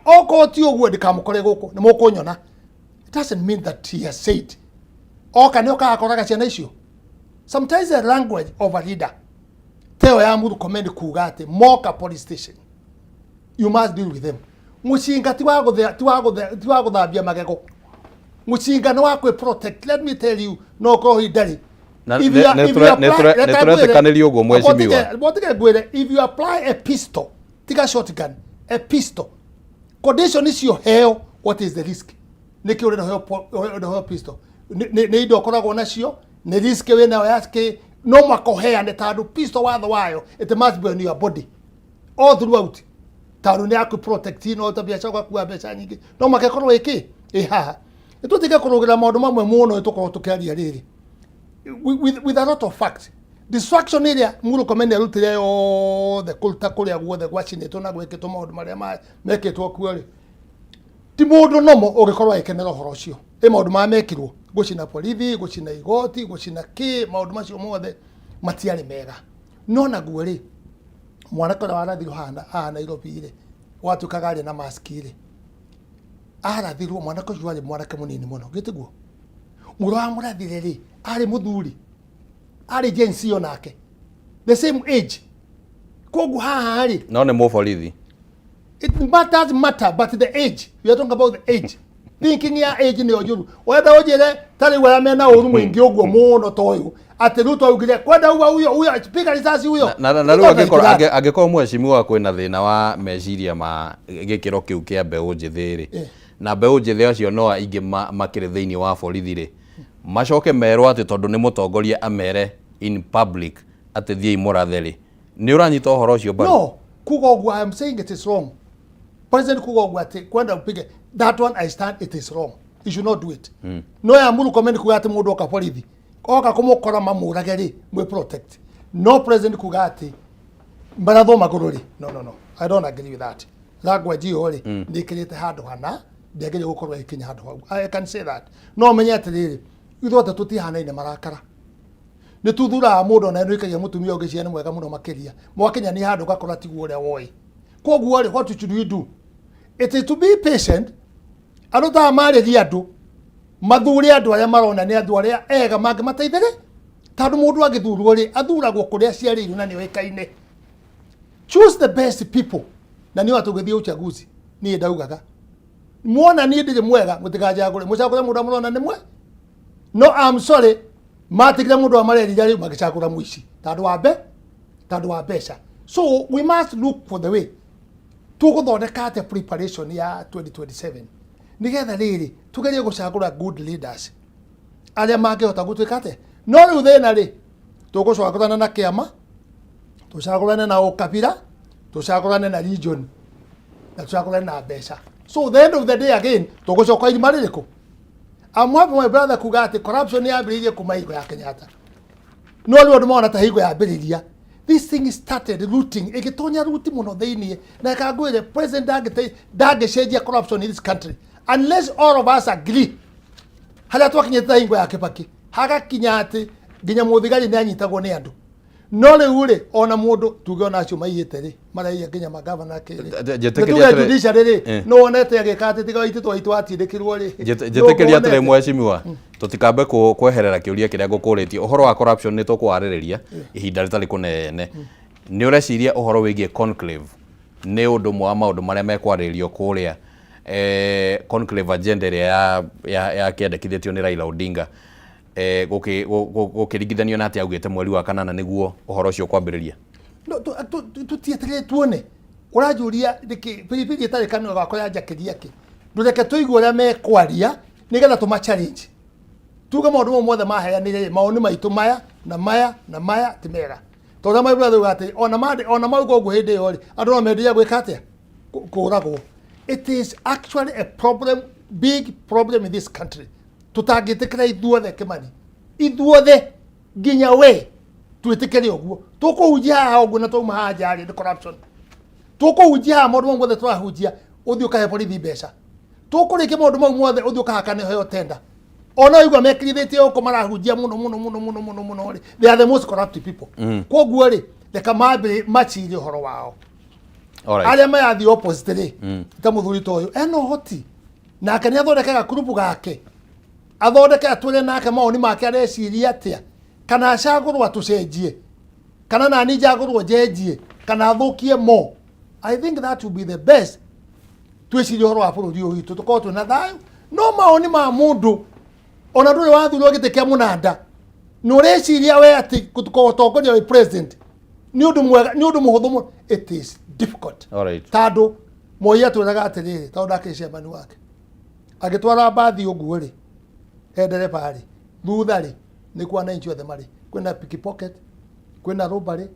oko ti uguo ndikamukore guku ni mukunyona. It doesn't mean that he has said oka ni oka akoraga ciana icio. Sometimes the language of a leader teo ya muru comment kuga ati moka police station you must deal with them. Mucinga ti wa guthambia magego. Mucinga no wa protect. Let me tell you no ko hidari. If you apply a pistol, take a shotgun, a pistol, condition is your hair, what is the risk? Niki uri na hair pistol. Ne ido koragwo nacio, ne risk we na yaske no makohea ne tadu pistol wa the while, it must be on your body all throughout. Tadu ne aku protect no tabia kwa kuwa beca nyingi. No makekorwo iki haha. Itutika kurugira maundu mamwe muno itukorwo tukiaria riri. With a lot of facts. Distraction area muru komene rutire yo the kulta kuria guothe gwachinitwo na gwikitwo maundu maria mekitwo kuori ti mundu nomo ugikorwo ikenera horo cio e maundu ma mekirwo gucina polithi gucina igoti gucina ki maundu macio mothe matiari mega no na guori mwana kora warathiru hana Nairobi ire watu kagari na maskire arathirwo mwana ko jwari mwana kamunini muno gitiguo muro amurathire ri ari muthuri ari jensi onake the same age kogu haha no ne mo borithi. It doesn't matter but the age we are talking about the age thinking ya age ni ojuru wenda ojere tari wala mena uru mwingi ogwo muno toyu ati ruto augire kwenda huyo speaker risasi huyo na ru agekora mweshimiwa kwina thina wa meciria ma gikiro kiu kia mbeu njithiri na mbeu njithi acio no aingi makire thiini wa borithi ri macoke merwo ati tondu ni mutongoria amere in public ati thii muratheri ni uranyita uhoro ucio baru. No kugo I am saying it is wrong. President kugo ati kwenda upige that one I stand it is wrong. You should not do it. No ya muru comment kuga ati mundu oka borithi oka kumukora mamurageri mwe protect. No president kuga ati mbaratho magururi. No I don't agree with that. Language yori ndikirite handu hana ndegere gukorwa ikinya handu hau. I can say that. No menye atiriri ithuothe tutihanaine marakara ni tuthura mundu na nduikagia mutumia ungiciya ni mwega muno makiria mwakinya ni handu gakora tiguo uria woi koguo ri what should we do? It is to be patient aruta mariria andu mathuri andu aria marona ni andu aria ega mangi mateithire tondu mundu agithurwo ri athuragwo kuria ciariru na ni oikaine. Choose the best people na ni watu githie uchaguzi ni ndaugaga muona ni ndire mwega mutikajagure mucagure mundu amurona ni mwe. No, I'm sorry. Matikira mundu amarerija ri magicakura muici. Tandu wa beca. So we must look for the way. Tuguthondeka ate preparation ya 2027. Nigetha riri tugerie gucagura good leaders. Aria mangihota gutwika ate. No riu thina ri tugucagurana na kiama. Tucagurane na ukabira. Tucagurane na region. Na tucagurane na beca. So the end of the day again tugucoka irima ririko. I'm happy my brother kugati corruption ya biriria kuma higo ya Kenyatta. No ri ondu mona ta higo ya biriria. This thing started rooting. Igitonya rooting muno thiini na kagwire president dagecenjia corruption in this country unless all of us agree. Hala twakinyita higo ya Kibaki. Haga kinyati ginya muthigari ni anyitagwo ni andu. No riu ri ona mundu tuge ona acio maiyite ri maraiya ginya magavana kiri. Jetekeria judiciary ri no onete agikate tiga ititwa itwatindikirwo ri. Jetekeria tere mweshimiwa tutikambe kweherera kiuria kiria ngukuritie uhoro wa corruption ni tukwaririria ihinda ritari kunene. Ni ureciria uhoro wigie conclave ni undu mwa maundu maria mekwaririo kuria conclave agenda ya kiendekithitio ni Raila Odinga gukiringithanio na ati augite mweri wa kanana niguo uhoro ucio kwambiriria. No tutietere tuone urajuria pilipili itari kanwa gakora yajakiria ki ndureke tuigwe ria mekwaria nigetha tuma challenge tuga maundu mothe maheanire mauni maitu maya na maya timera tondu my brother ugate ona maugo guhinde yori andu no mendia gwikatia kuragwo. It is actually a problem, big problem in this country. Tutagitikira ithuothe Kimani ithuothe ginya we twitikire uguo tukuhujia uguo na tuma haja the corruption tukuhujia maundu mothe twahujia uthio kahe borithi mbeca tukurike maundu mau mothe uthio kahakane heyo tenda ona igwa mekirithĩtie oko marahunjia muno they are the most corrupt people koguo ri reka maciri horo wao aria mayathi opposite ri ta muthuri toyo eno hoti nake ni athondekaga group gake athondeke atwire nake maoni make areciria atia kana acagurwo atucenjie kana nani njagurwo njenjie kana athukie mo. I think that would be the best twiciria horo wa bururi uyu tukorwo twina thayu no maoni ma mundu ona nduri wathurwo gite kia munanda nureciria we ati gutukotongoria we president ni undu mwega ni undu muhuthu it is difficult. Tando Moi atwiraga atiriri tondu akicemani wake agitwara mbathi uguo ri endereba ri thutha ri ni kwa wananchi othe mari kwina pickpocket kwina robbery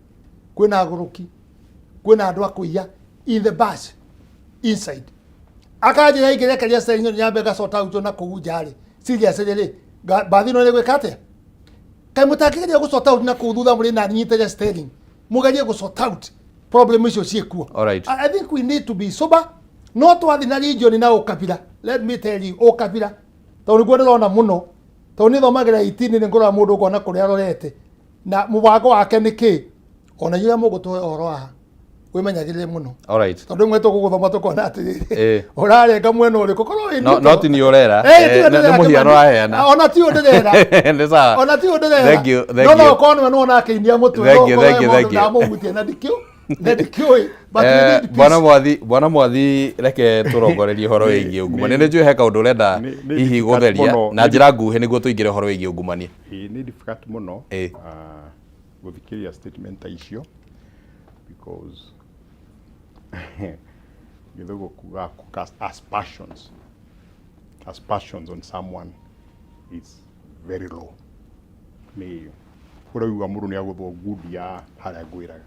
kwina aguruki kwina andu akuiya in the bus inside akaje igerekeria cenyo nyambe gacota uto na kugujari serious ri mbathi no ni gwikate kai mutakigeria gucota uto na kuthutha muri na nyite steering mugerie gucota out problem icio ciekuo. I think we need to be sober not wathi na region na ukabira. Let me tell you ukabira tondu gwo ndirona muno tondu ni thomagira 18 ni ngora mundu ukona kuria arorete na mubango wake niki ona yira mugutoe oro aha wimenyagirire muno tondu mwe tuguguthoma tukona atiriri urarenga mwena uriku korwo ini not ni urera ni muhiano aheana ona ti undirera ni sawa ona ti undirera thank you no kono no na akinia mutwe no muhutie na dikio bwana mwathi reke turongorerie horo wigie ungumania ni njui he kaundu urenda hihi gutheria na njira nguhi niguo tuingire horo wigie ungumania ni difficult muno guthikiria statement ta icio because githugu kuga cast aspersions on someone is very low ni kurauga mundu ni aguthwo good ya haria ngwiraga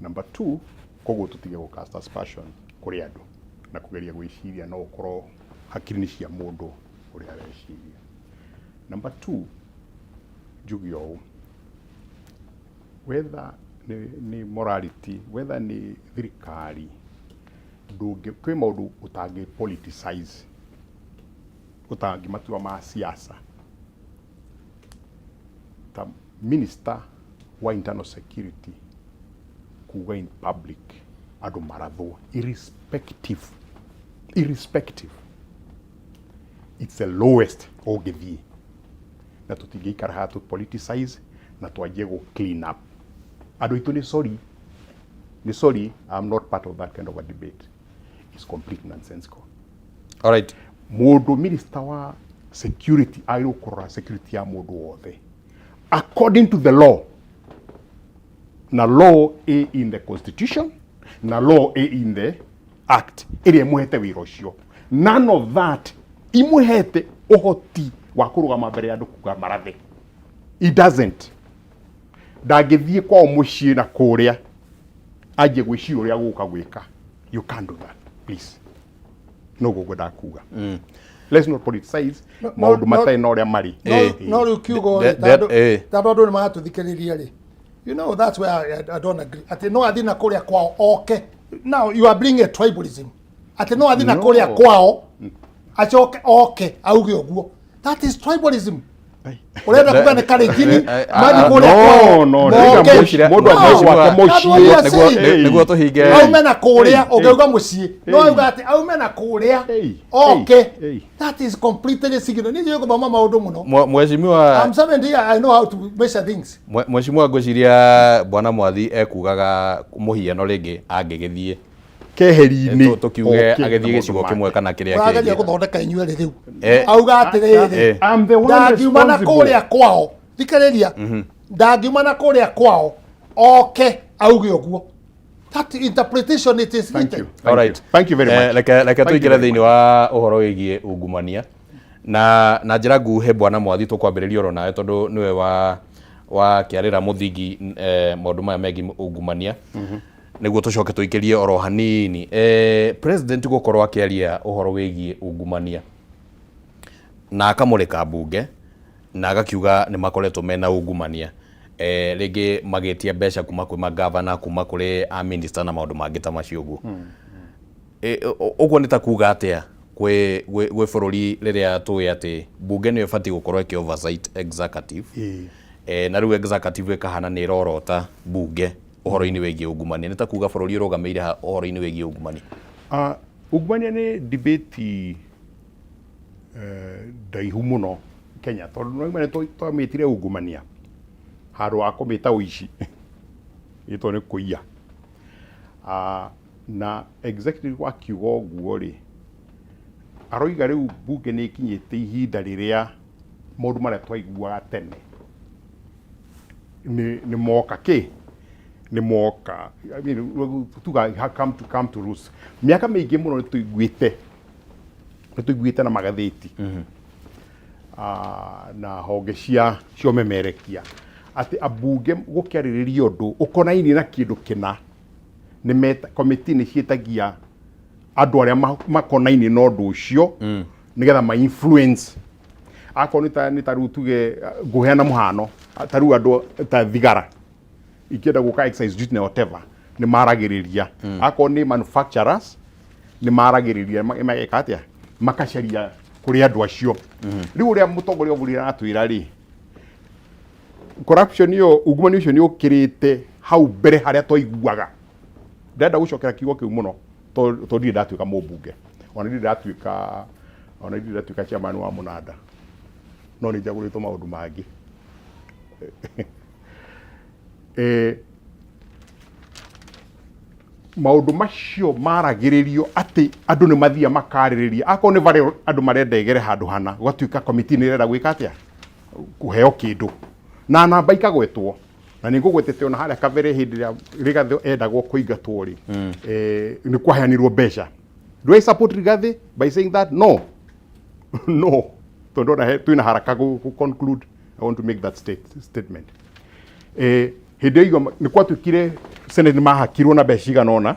Number 2, koguo tutige go cast aspersion kuri andu na kugeria gwiciria no ukorwo hakiri cia mundu uri areciria. Number 2, jugio whether ni morality, whether ni thirikari ndungi kwi maundu utangi politicize utangi matua ma siasa ta minister wa internal security kuga in public adu maratho irrespective it's the lowest ogithie na tutigikara hatu politicize na twaje go clean up adu itu ni sorry I'm not part of that kind of a debate. It's complete nonsensical. All right, mundu minister wa security ayo kora security ya mundu wothe according to the law na law in the constitution na law in the act iri muhete wira ucio none of that imuhete uhoti wa kurugama mbere ya ndukuga marathe. It doesn't ndangithie kwa mucii na kuria aje gwiciria uria guka gwika. You can't do that, please. No go ndakuga let's not politicize maundu matai na uria mari no rukiugo tando andu ni magatuthikiriria ri. You know, that's where I don't agree. Ati no athina kuria kwao okay. Now you are bringing a tribalism. Ati no athina kuria kwao achoke okay auge uguo. That is tribalism. Urenda kubane kale jini mani kuria kwao. No mundu amwake mucii niguo tuhinge aume na kuria ugeuga mucii no auga ati aume na kuria okay. That is completely signal. Ni yo kuthoma maundu muno mheshimiwa I'm 70 I know how to measure things. Mheshimiwa ngwiciria bwana mwathi ekugaga muhiano ringi angigithie keheri-ini tukiuge agithie gicigo kimwe kana kiria kingi agaje guthondeka inyuere riu auga atiriri I'm the one ndagiuma na kuria kwao thikariria ndagiuma na kuria kwao okay auge uguo. That interpretation it is written. All right, thank you very much. Like tuigire thiini wa uhoro wigie ungumania na njira nguhe bwana mwathi tukwambiriria oro nawe tondu niwe wa kiarira muthingi maundu maya megi ungumania niguo tucoke tuikirie oro hanini president gukorwo akiaria uhoro wigie ungumania na akamurika bunge na agakiuga ni makoretwo mena ungumania ringi magitia mbeca kuma kwi magavana kuma kuri a minister na maundu mangi ta macio uguo uguo ni ta kuga atia gwä bũrũri rĩrĩa tũĩ atĩ mbunge nĩyo ĩbatiĩ gũkorwo ĩkĩ oversight executive na rĩu executive ĩkahana nĩ ĩrorota mbunge ũhoro-inĩ wĩgiĩ ungumania. Nĩ ta kuga bũrũri ũrũgamĩire ũhoro-inĩ wĩgiĩ ungumania. Ungumania nĩ debate ndaihu mũno Kenya, tondũ no twamĩtire ungumania handũ wa kũmĩta ũici ĩtwo nĩ kũiya. Na executive wakiuga ũguo rĩ, aroiga rĩu mbunge nĩ ĩkinyĩte ihinda rĩrĩa maũndũ marĩa twaiguaga tene nĩ moka nĩ moka, I mean, tuga come to roost. Miaka mĩingĩ mũno nĩ tũiguĩte na magathĩti na honge cia ũmemerekia atĩ ambunge gũkĩarĩrĩria ũndũ ũkonainie na kĩndũ kĩna nĩ komiti nĩ ciĩtagia andũ arĩa makonainie na ũndũ ũcio nĩgetha ma influence. Akorwo nĩ ta rĩu tuge ngũheana mũhano, ta rĩu andũ ta thigara ikienda gũka excise duty na whatever nĩ maragĩrĩria. Akorwo nĩ manufacturers nĩ maragĩrĩria mageka atĩa, makacaria kũrĩ andũ acio. Rĩu ũrĩa mũtongoria wa bũrũri aratwĩra rĩ, corruption ĩyo, ungumania ũcio nĩ ũkĩrĩte hau mbere harĩa twaiguaga. Ndenda gũcokera kiugo kĩu mũno tondũ ndirĩ ndatuĩka mũmbunge, ona ndirĩ ndatuĩka chairman wa mũnanda, no nĩ njagũrĩtwo maũndũ mangĩ. Maũndũ macio maragĩrĩrio atĩ andũ nĩ mathiĩ makarĩrĩria. Akorwo nĩ barĩ andũ marenda egere handũ hana, gwatuĩka komiti nĩ ĩrenda gwĩka atĩa, kũheo kĩndũ na namba ikagwetwo. Na nĩ ngũgwetete ona harĩa kabere hĩndĩ ĩrĩa Rigathĩ endagwo kũingatwo rĩ, nĩ kwaheanirwo mbeca. Do I support Rigathĩ by saying that? No. No. Tondũ twĩna haraka gũ conclude, I want to make that statement. Hĩndĩ ĩyo nĩ kwatuĩkire Senate mahakirwo na mbeca cigana ũna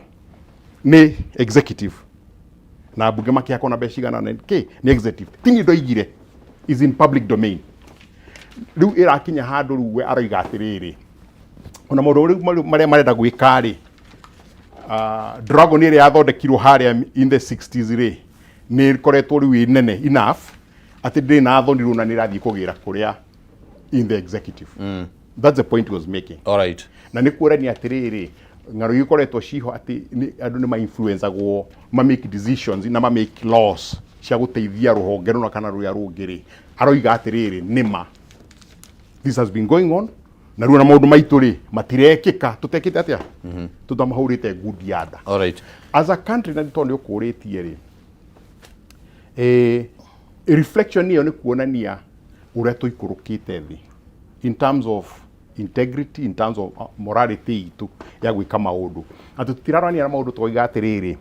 nĩ executive na mbunge makĩhakwo na mbeca cigana ũna nĩ executive. Tingi ndoigire is in public domain. Rĩu ĩrakinya handũ rĩu we aroiga atĩrĩrĩ, ona maũndũ marĩa marenda gwĩka rĩ, dragon ĩrĩa yathondekirwo harĩa in the 60s rĩ, nĩ ĩkoretwo rĩu ĩ nene enough atĩ ndĩrĩ na thonirwo na nĩ ĩrathiĩ kũgĩra kũrĩa in the executive. That's the point he was making. All right. Na nĩ kuonania atĩrĩrĩ, ng'aro ikoretwo ciho atĩ andũ nĩ ma-influenceagwo, ma-make decisions na ma-make laws cia gũteithia rũhonge rũna kana rũrĩa rũngĩ rĩ. Aroiga atĩrĩrĩ, nĩma this has been going on, na rĩu na maũndũ maitũ rĩ matirekĩka, tũtekĩte atĩa, tũtamahũrĩte ngundi ya nda. All right. As a country na tondũ nĩ ũkũrĩtie rĩ, reflection ĩyo nĩ kuonania ũrĩa tũikũrũkĩte thĩ in terms of integrity, in terms of morality itũ ya gwĩka maũndũ. Atĩ tũtirarania na maũndũ tũkoiga atĩrĩrĩ,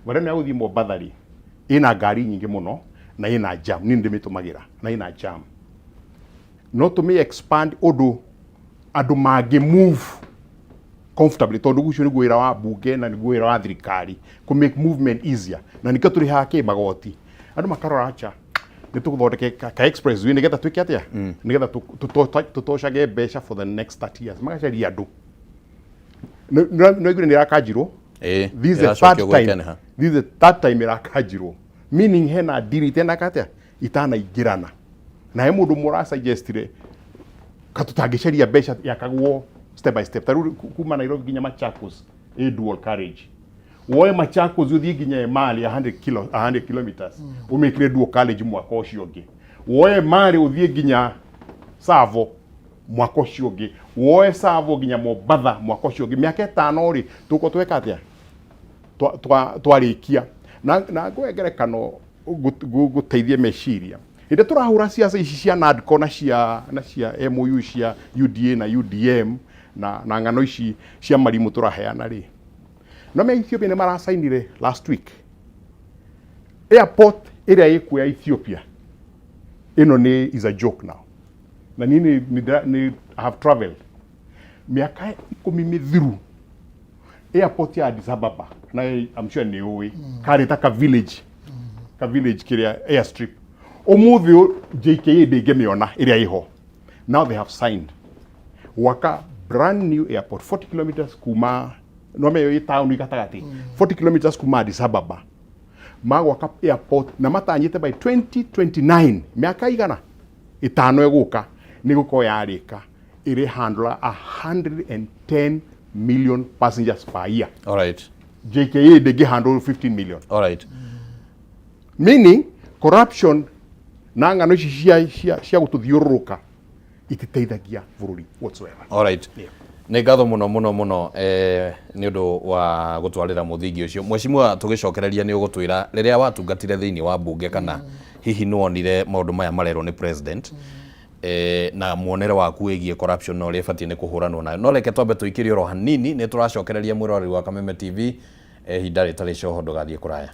barĩa nĩ agũthiĩ Mombatha rĩ, ĩna ngari nyingĩ mũno na ĩna jam, niĩ ndĩmĩtũmagĩra na ĩna jam. No tũmĩ expand ũndũ andũ mangĩ move comfortably, tondũ ũcio nĩguo wĩra wa mbunge na nĩguo wĩra wa thirikari, ku make movement easier. Na nĩkĩo tũrĩ haha magoti. Andũ makarora acha nĩ tũgũthondeke ka express way nĩgetha twĩke atĩa, nĩgetha tũtocage mbeca for the next 30 years. Magacaria andũ. No igũrũ nĩ ĩrakanjirwo. This is the third time ĩrakanjirwo. Meaning hena deal itena atĩa itanaingĩrana. Na he mũndũ mũrasuggestire katũtangĩcaria mbeca yakagwo step by step. Tarĩu kuma Nairobi nginya Machakos dual carriage. Woe Machakos ũthiĩ nginya Emali 100 kilometers ũmĩkire dual carriage mwaka ũcio ũngĩ. Woe Emali ũthiĩ nginya Tsavo mwaka ũcio ũngĩ. Woe Tsavo nginya Mombatha mwaka ũcio ũngĩ. Mĩaka 5 rĩ tũko tweka atĩa twarĩkia na ngwengerekano gũteithie meciria. Hĩndĩ tũrahũra siasa ici cia NADCO na cia MOU cia UDA na UDM na ng'ano ici cia marimũ tũraheana rĩ, no me Ethiopia nĩ marasainire last week airport ĩrĩa ĩkuo ya Ethiopia ĩno is a joke now. Na ni have traveled miaka 10 mithiru airport ya Addis Ababa na I'm sure nĩ ũĩ karĩta ka village kĩrĩa airstrip. Umuthi JKA ndĩngĩmĩona ĩrĩa iho. Now they have signed waka brand new airport 40 kilometers kuma no me town gatagatĩ 40 kilometers kuma Addis Ababa. magwaka airport na matanyite by 2029 miaka igana itano eguka ni guko yarika iri handle 110 million passengers per year. All right. JKA they handle 15 million. All right. Meaning corruption na ngano cia gututhiururuka ititeithagia bururi whatsoever. All right. Yeah. Nĩ ngatho mũno nĩ ũndũ wa gũtwarĩra mũthingi ũcio. Mheshimiwa, tũgĩcokereria nĩ ũgũtwĩra rĩrĩa watungatire thĩinĩ wa mbunge kana hihi nĩ wonire maũndũ maya marerwo nĩ president na muonere waku wĩgiĩ corruption na ũrĩa ĩbatiĩ nĩ kũhũranwo nayo. No reke twambe tũikĩrie oro hanini, nĩ tũracokereria mwĩroreri wa Kameme TV ihinda rĩtarĩ coho ndũgathiĩ kũraya.